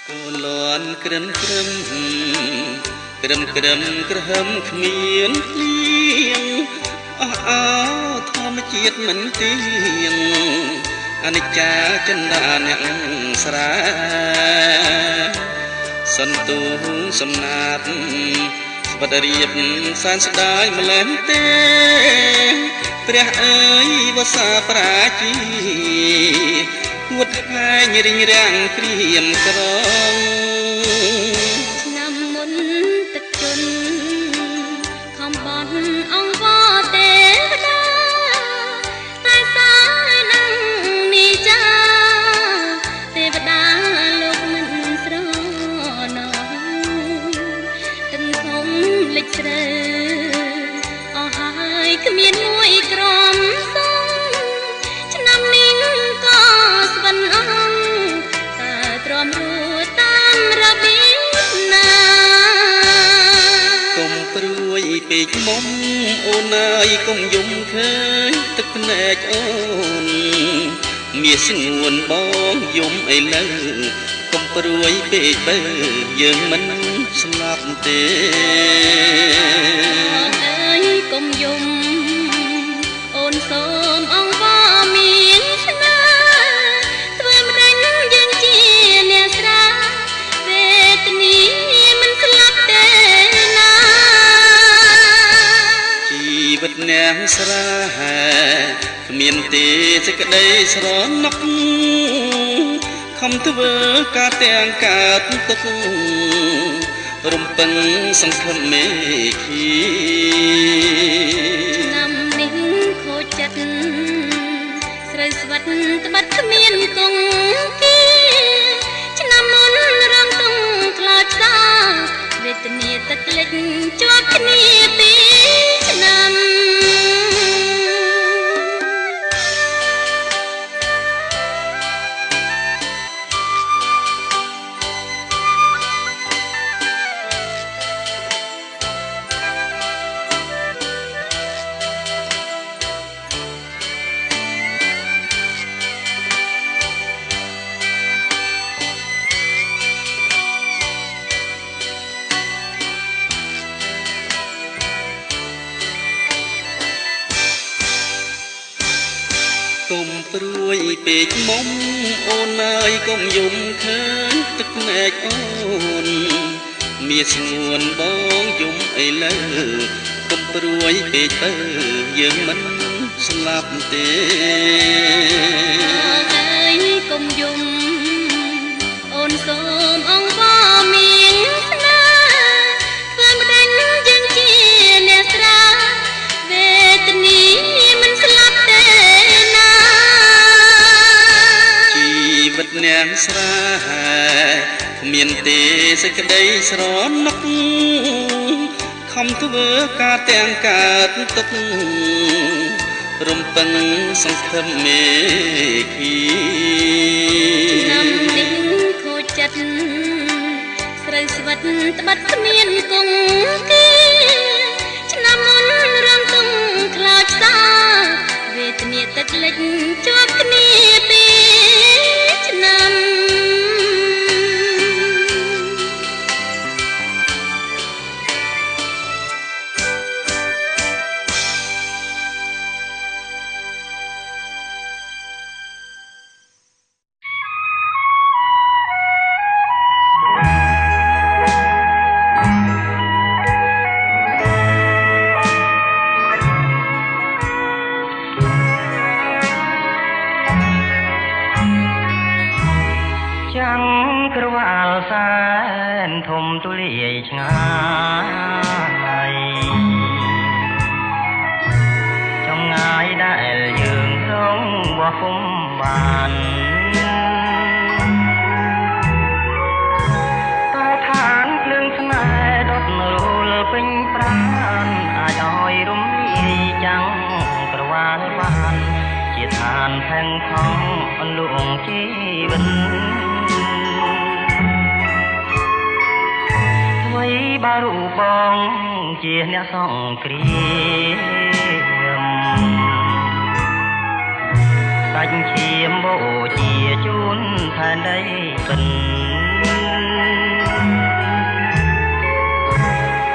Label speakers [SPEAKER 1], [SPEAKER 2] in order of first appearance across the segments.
[SPEAKER 1] cô loan krem krem krem krem krem khmien liêng áo thom chiết mình tiếng anh cha chân đà nặng sra sân tu sân nát vật riệp san sdai mà lên têព្រះអើយវសាប្រាជីវុតហាញរិញរាំងក្រៀមក្រង
[SPEAKER 2] ឆ្នាំមុនទឹកជន់ខំបន់អង្គទេវតាតែសានឹងនេះចាទេវតាលោកមិនស្រណោទឹកធំលិចស្រើអស់ហើយគ្មានមួយក្រំសុំឆ្នាំនេះក៏ស្វិនអងតែទ្រាំរួចតាមរបៀបណា
[SPEAKER 1] កុំព្រួយពេកមុំអូនអើយកុំយំឃើញទឹកភ្នែកអូនមានស្ងួនបងយំឥឡូវកុំព្រួយពេកបើយើងមិនស្លាប់ទេ
[SPEAKER 2] អើយកុំយំអូនសូមអង្គមានស្នាធ្វើមិនដឹងយើងជាអ្នកស្រាវេទនីមិនស្លាប់ទេណា
[SPEAKER 1] ជីវិតអ្នកស្រាគ្មានទេសេចក្តីស្រណុកខំធ្វើការទាំងកើតទុករំពឹងសង្ឃឹមមេឃី
[SPEAKER 2] ឆ្នាំនេះខូចចិត្តស្រូវស្វិតត្បិតគ្មានគង់គីឆ្នាំមុនរំទងខ្លោចផ្សាវេទនាទឹកលិចជាប់គ្នាពីឆ្នាំ
[SPEAKER 1] កុំព្រួយពេកមុំអូនអើយកុំយំឃើញទឹកភ្នែកអូនមានស្ងួនបងយំឥឡូវកុំព្រួយពេកបើយើងមិនស្លាប់ទេ
[SPEAKER 2] អើយកុំយំអូនសូមអង្គមានស្នាធ្វើមិនដឹងយើងជាអ្នកស្រាវេទនីមិនស្លាប់ទេ
[SPEAKER 1] វិតអ្នកស្រាគ្មានទេសេចក្តីស្រណុកខំធ្វើការទាំងកើតទុករំពឹងសង្ឃឹមមេឃី
[SPEAKER 2] ឆ្នាំនេះខូចចិត្តស្រូវស្វិតត្បិតគ្មានគង់គីឆ្នាំមុនរំទងខ្លោចផ្សាវេទនាទឹកលិចជាប់គ្នាពីឆ្នាំ
[SPEAKER 3] ក្រវាលសែនធំទូលាយឆ្ងាយចម្ងាយដែលយើងរងបោះពុំបានតែឋានភ្លើងស្នេហ៍ដុតរលពេញប្រាណអាចឲ្យរំលាយចាំងក្រវាលបានជាឋានផែងផង់អន្លងជីវិតបារូបងជាអ្នកសង្គ្រាមតែ បាច់ឈាមបូជាជូនផែនដីពិន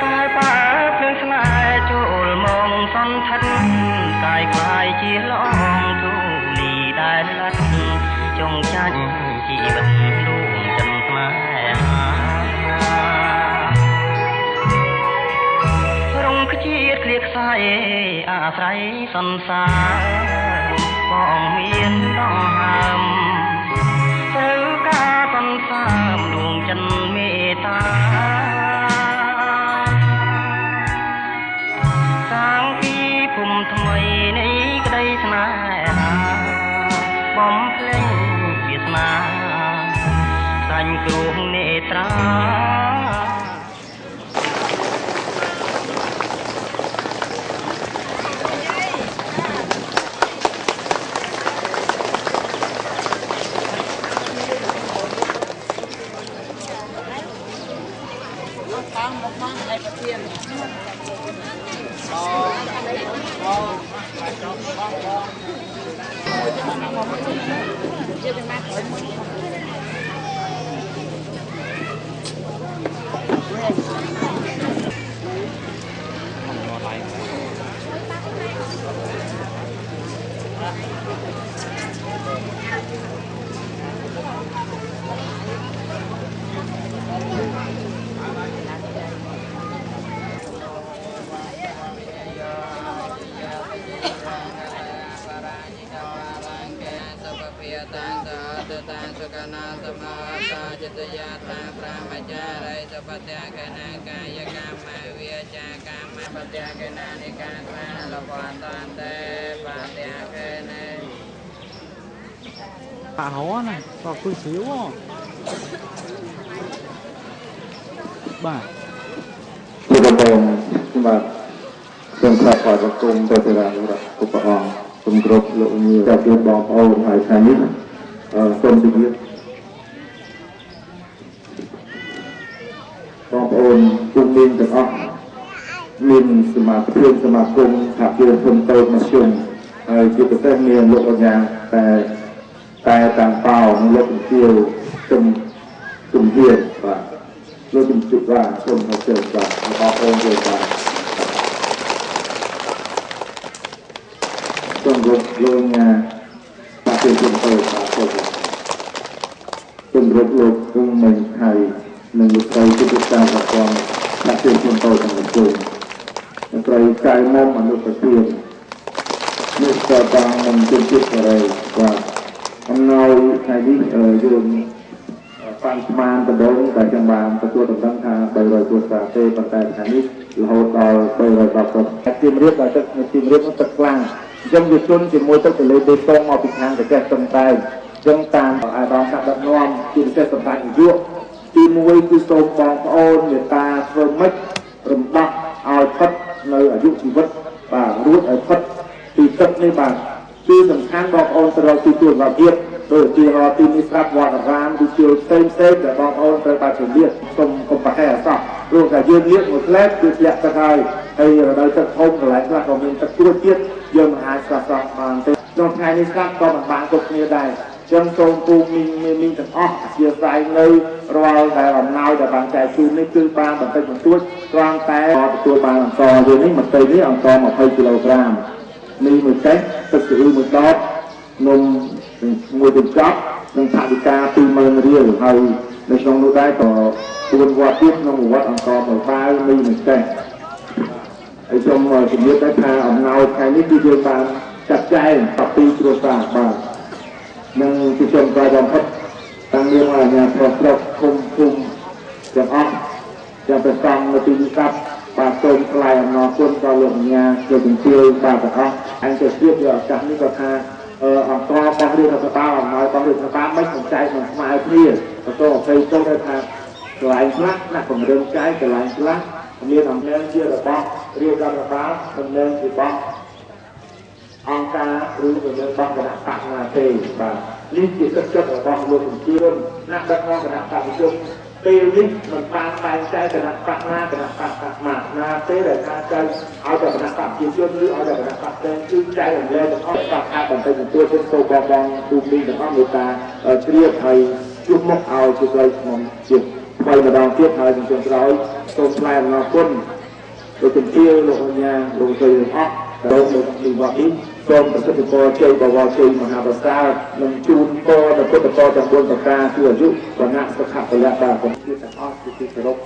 [SPEAKER 3] តែបើភ្លើងស្នេហ៍ចូលមកសន្ធិដ្ឋកាយក្លាយជាឡងទូលីដែលលាត់ចងចាញ់ជីវិតដួងចិនស្នេហារងខ្ជិតគ្លៀកខ្សែអាស្រ័យសន្សារបងមានដងហើមត្រូវការសន្សាមដួងចិនមេត្តាសាងពីភូមិថ្មីនៃក្តីស្នេហាបំភ្លេងវាសនាសាញ់គ្រោះនេត្រា
[SPEAKER 4] Pak Hoa này, có cứ xíu không? Bà.
[SPEAKER 5] Thì bà bồng, nhưng mà xem khắp khỏi bà cung tôi thì là của bà hòn, cùng group lộ nhiều đặc biệt bóng ôn hải sản nhất, công ty nhất. Bóng ôn cung minh được ọc, minh sự mà thương sự mà cung thạp dương thông tôn mà chung, chỉ có tên miền lộ nhà,แต่ต่างเปล่ามันลดเที่ยวจุ่มเทียนว่าลดจุ่มจุดว่าชมเขาเจอว่าเขาโอนเจอว่าต้องลงงานปฏิบัติตัวสาธุต้องลดต้องหนึ่งไทยหนึ่งไทยที่จะสร้างความปฏิบัติตัวต่างๆในใจใจมองมนุษย์ประเทศนี่ก็บางมันเป็นจุดอะไรว่าnói ngày đi dùng phan man tận đông tại trong bàn và tôi tận đông thà bày rồi tôi xả tê và tại ngày đi là hỗ trợ bày rồi đọc rồi tìm riết là tìm riết nó thật lăng dân việt xuân thì mua tất cả lấy bê tông ở việt nam để kẹt tầm tay dân tàn ở ai đó sắp đặt ngon tìm kẹt tầm tay ruộng tìm mua cứ sôm bóng ôn người ta thơ mất rầm bọc ao phất nơi ở dụng chỉ vất và rút ở phất thì tất như bànที่สำคัญบอกองค์เราที่ตัวเราเทียบโดยที่เราที่มีทรัพย์วาดรามที่เชื่อเต็มแต่บอกองค์เราจะเรียกกรมประแห่สอบรวมกับยืนเรียกหมดแล้วคือเสียกระไทยให้เราจะทงหลายครั้งเรามีตะกั่วเทียบยังหายสะสมบางเป็นนอกจากนี้ครับก็บางตกนี้ได้ยังทรงปูมีแต่อ้อเสียใจเลยเราแต่เราเน่าแต่บางใจชูนี่คือบางมันเป็นเหมือนตัวกลางแต่ตัวบางอังกอร์เดี๋ยวนี้มันเตยนี้อังกอร์มา20 กิโลกรัมมีมือเต๊ะตึกสือมือดอกนมมือติดจ๊อบนมถาดิกาปีเมืองเรียหรือเอาในช่องนู้นได้ต่อตัววัดที่นมวัดอังกอร์มือฟ้ามีมือเต๊ะไอ้ช่องสิ่งนี้ได้พาเอาเงาใครนี่ที่เดียวกันจัดใจปรับปีตรวจสอบบ้างนั่งที่ชมกระดองพัดตั้งเรื่องอะไรเนี่ยพอครบคุมอย่างอ้อมอย่างเป็นซองในปีนี้ครับปากตรงกลายนอคนก็ลงงานเกิดเป็นเที่ยวบาดอ้ออันจะเทียบกับจากนี้ก็ทาอ่างตอปองเรือสตาร์อ่างน้อยปองเรือสตาร์ไม่สนใจมันมาเพี้ยแล้วก็ไปโต้ได้ทางหลายครั้งนักของเรื่องใจแต่หลายครั้งมีทำเรื่องเชื่อระบอบเรียกการระบาดทำเรื่องที่บ้ององการหรือเรื่องบ้องกระดาษตักมาเทบาลิ้นจิตก็จะระบอบรวมถึงเชื่อมนักดักงอกระดาษตักจุ่ม ពេលនេះមិនបានបែងចែកគណៈបកណាគណៈបកណាទេដែលថាចែកឲ្យតែគណៈបកជាជនឬឲ្យតែគណៈបកផ្សេងគឺចែករំលែកទាំងអស់បកខាតបន្តិចបន្តួចទៅសូមបងទូមីទាំងអស់មេត្តាជ្រាបហើយជួបមុខឲ្យជួយខ្ញុំជាថ្មីម្ដងទៀតហើយជំរាបក្រោយសូមថ្លែងអំណរគុណដោយជំទាវលោកអញ្ញាលោកស្រីទាំងអស់ដែលមកទីវត្តនេះសូមប្រសិទ្ធពរជ័យបវរជ័យមហាប្រសាទនិងជូនពរដល់ពុទ្ធបរិស័ទទាំង4ប្រការគឺអាយុវណ្ណៈសុខៈពលៈបាទខ្ញុំជាទាំងអស់ជាទីគោរព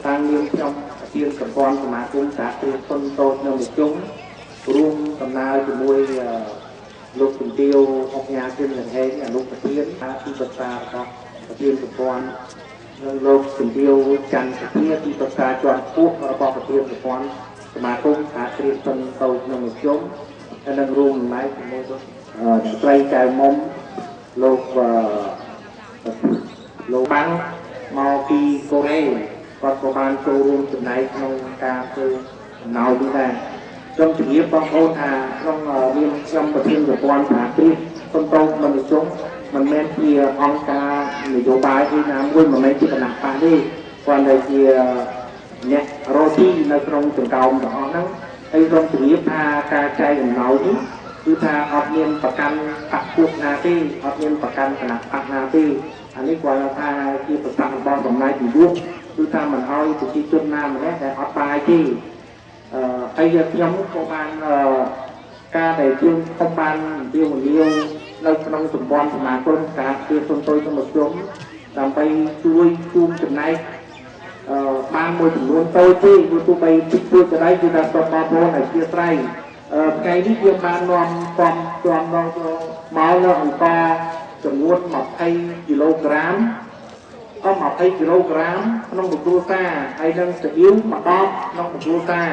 [SPEAKER 5] តាំងនាមខ្ញុំជាប្រព័ន្ធសមាគមសហគ្រាសធុនតូចនៅជុំរួមដំណើរជាមួយលោកជំទាវអុកញ៉ាជិនលង្ហេងអនុប្រធានទីប្រឹក្សារបស់ប្រធានប្រព័ន្ធនិងលោកជំទាវច័ន្ទសភាទីប្រឹក្សាជាន់ខ្ពស់របស់ប្រធានប្រព័ន្ធសមាគមសហគ្រាសធុនតូចនៅជុំហើយនឹងរួមចំណែកជាមួយស្រីកែវមុំលោកបាំងមកពីកូរ៉េគាត់ក៏បានចូលរួមចំណែកក្នុងការធ្វើដំណើរនេះដែរសូមជម្រាបបងប្អូនថាក្នុងនាមខ្ញុំប្រធានប្រព័ន្ធសហគ្រាសធុនតូចនៅជុំមិនមែនជាអង្គការនយោបាយឯណាមួយមិនមែនជាគណៈបកទេគាត់តែជាអ្នករស់ទីនៅក្នុងចង្កោមទាំងអស់ហ្នឹងហើយសូមជម្រាបថាការចែកអំណោយនេះគឺថាអត់មានប្រកាន់បកពួកណាទេអត់មានប្រកាន់គណៈបកណាទេអានេះគាត់ថាជាប្រសាសន៍របស់តំណាយពីយុគគឺថាមិនឲ្យប្រជាជនណាម្នាក់ដែលអត់បាយទេហើយខ្ញុំក៏បានការដែលយើងខ្ញុំបាននិយាយនៅក្នុងសម្ព័ន្ធសមាគមសហគ្រាសធុនតូចក្នុងជុំដើម្បីជួយជូនចំណែកបានមួយចំនួនតូចទេព្រោះទោះបីតិចតួចក៏ដោយគឺថាសូមបងប្អូនអធិស្ឋានថ្ងៃនេះយើងបាននាំមកនៅអង្គចំនួន20គីឡូក្រាម20គីឡូក្រាមក្នុងមួយគ្រួសារហើយនឹងស្អៀវមួយដបក្នុងមួយគ្រួសារ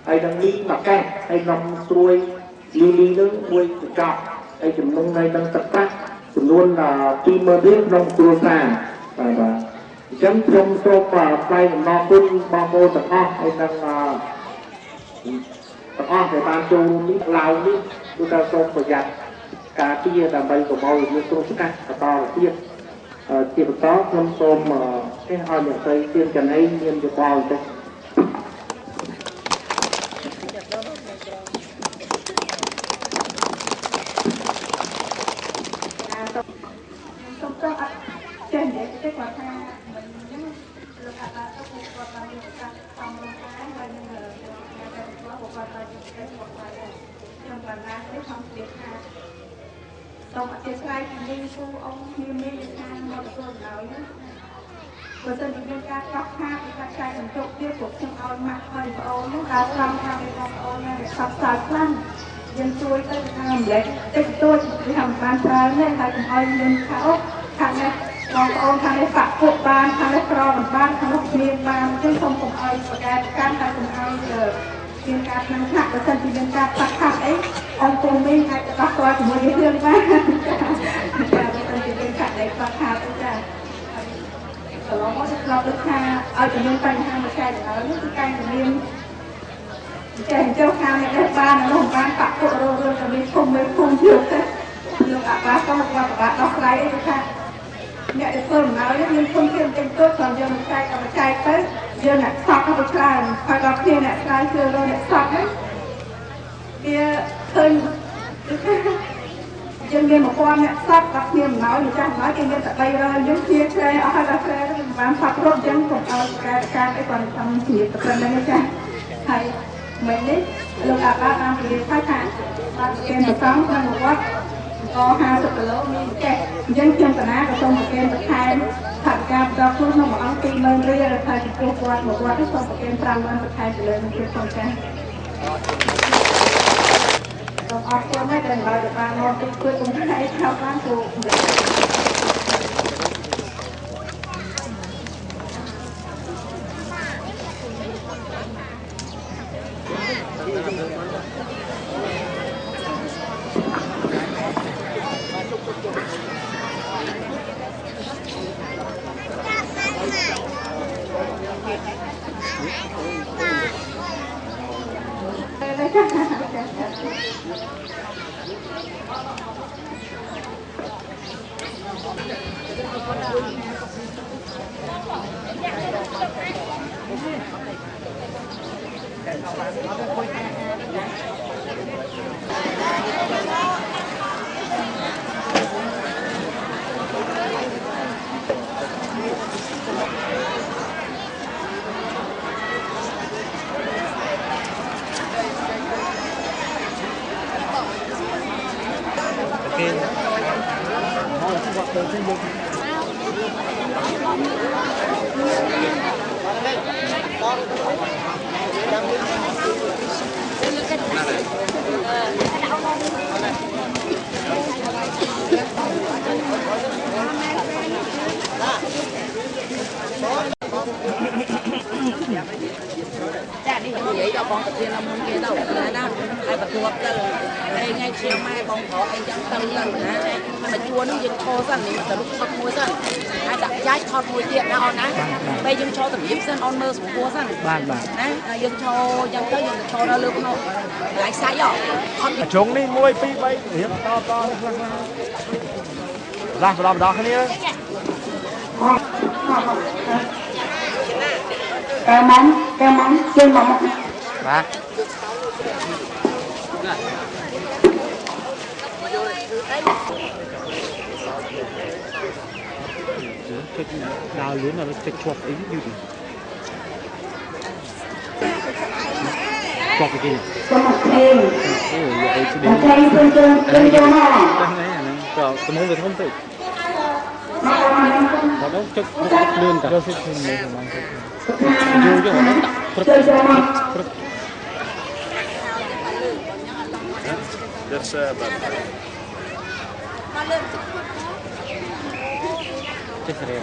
[SPEAKER 5] ហើយនឹងមីមួយកេះហើយនំស្រួយលីនឹងមួយកញ្ចប់ហើយចំនួនហើយនឹងទឹកប្រាក់ចំនួន20000រៀលក្នុងគ្រួសារបាទអញ្ចឹងខ្ញុំសូមថ្លែងអំណរគុណបងប្អូនទាំងអស់ហើយនឹងទាំងអស់ដែលបានចូលរួមនេះឡើយនេះគឺថាសូមប្រយ័ត្នការពារដើម្បីកុំឲ្យមានគ្រោះថ្នាក់បន្តទៀតជាបន្តខ្ញុំសូមឲ្យអ្នកស្រីទៀនច័ន្ទមានយោបល់ទៅ
[SPEAKER 6] សូមទៅអត់ចេះទេគាត់ថាមិនលោកអាបាទៅគាត់បានយកការសំរងការហើយនឹងអ្នកដែលគាត់បានយកទៅគាត់បានខ្ញុំបានណាស់ទេខ្ញុំនិយាយថាសូមអធិស្ឋានជំនាញគូអង្គគ្នាមានការមកទទួលដោយណាបើសិនជាមានការខ្វះខាតពីខាងចែកសន្ទុកទៀតពួកខ្ញុំឲ្យម៉ាក់ហើយបងអូននោះដើរត្រង់ខាងបងប្អូននៅសពសាខ្លាំងយើងជួយទៅខាងម្លេចតិចតួចវាមិនបានច្រើនទេហើយកុំឲ្យមានខោខាងនេះបងប្អូនខាងនេះបាក់ពួកបានខាងនេះក្រមិនបានខាងនោះមានបានអញ្ចឹងសូមកុំឲ្យប្រកែកកាន់ហើយកុំឲ្យមានការថ្នាំថ្នាក់បើសិនជាមានការបាក់ខាត់អីអង្គពូមីអាចទៅដោះស្រាយជាមួយយើងបានចាបើសិនជាមានការដែលបាក់ខាត់ចាកន្លងមកឆ្លប់ដូចថាឲ្យតែមានបញ្ហាមួយចែកដល់នេះគឺតែមានចេះចូលខាងនេះបាននោះបានបាក់ពួករឿងតែមានភូមិភូមិយកទៅលោកអាបាក៏មកបាក់ដោះស្រាយអីថាអ្នកដែលធ្វើដំណើរនេះមានធនធានតិចតួចគាត់យកមកចែកទៅយើងអ្នកសក់ទៅច្រើនហើយដល់គ្នាអ្នកឆ្លើយគឺលោកអ្នកសក់ហ្នឹងវាឃើញយើងមាន1000អ្នកសក់ដល់គ្នាអំណោយម្ចាស់អំណោយគេមានតែ300យើងជាឆ្លេអស់ហើយដល់ឆ្លេមិនបានសក់គ្រប់អញ្ចឹងកុំឲ្យការអីគាត់ចង់ជ្រាបទៅប៉ុណ្្នឹងចាហើយមិញនេះលោកអាបាបាននិយាយថាបានគេមកសំក្នុងវត្ត50គីឡូមានចេះអញ្ចឹងខ្ញុំកណាក៏សូមប្រគេនបន្ថែមថាការបន្តខ្លួនក្នុងមួយអង្គ20000រៀលហើយចំពោះគាត់មកគាត់សូមប្រគេន50000បន្ថែមទៅលើនឹងទៀតផងចា៎សូមអរគុណដែលបានមកទីជួយគុំថ្ងៃខោបានទូ
[SPEAKER 7] ចានេះនិយាយដល់បងតាធានមុនគេទៅណាហើយបទួបទៅថ្ងៃឈៀងម៉ែបងប្រុសអីចឹងទៅឡើងណាមកជួននេះយើងឈរសិននេះទៅថតមួយសិនហើយដាក់យ៉ាច់ថតមួយទៀតណាអូនណាពេលយើងឈរតម្រៀបសិនអូនមើលស្រួលសិន
[SPEAKER 4] បាទ
[SPEAKER 7] ណាយើងឈរចឹងទៅយើងឈរនៅលើភ្នំកន្លែងសាច់ថត
[SPEAKER 4] ជុងនេះ1 2 3រៀបតខ្លះបដោះគ្នា
[SPEAKER 6] កែមកជើងមក
[SPEAKER 4] បាទchết đào lún là nó chết chọc ý như thế chọc cái gì tôi muốn về thông tự họ đâu chết lươn cả vô chứ họ nó
[SPEAKER 5] Yes, but
[SPEAKER 4] chết rồi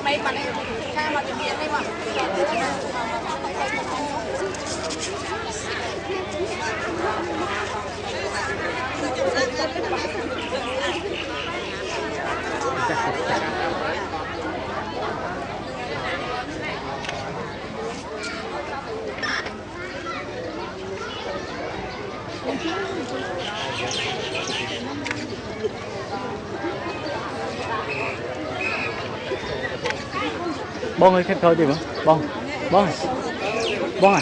[SPEAKER 7] mấy bạn này cha mà thực hiện đây mà
[SPEAKER 4] bông ơi khét thôi đi mà bông à khét thôi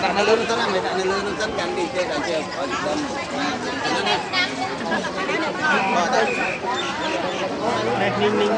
[SPEAKER 1] đặt nó lớn nó đặt nó lớn nó cắn đi chơi chơi
[SPEAKER 4] ninh ninh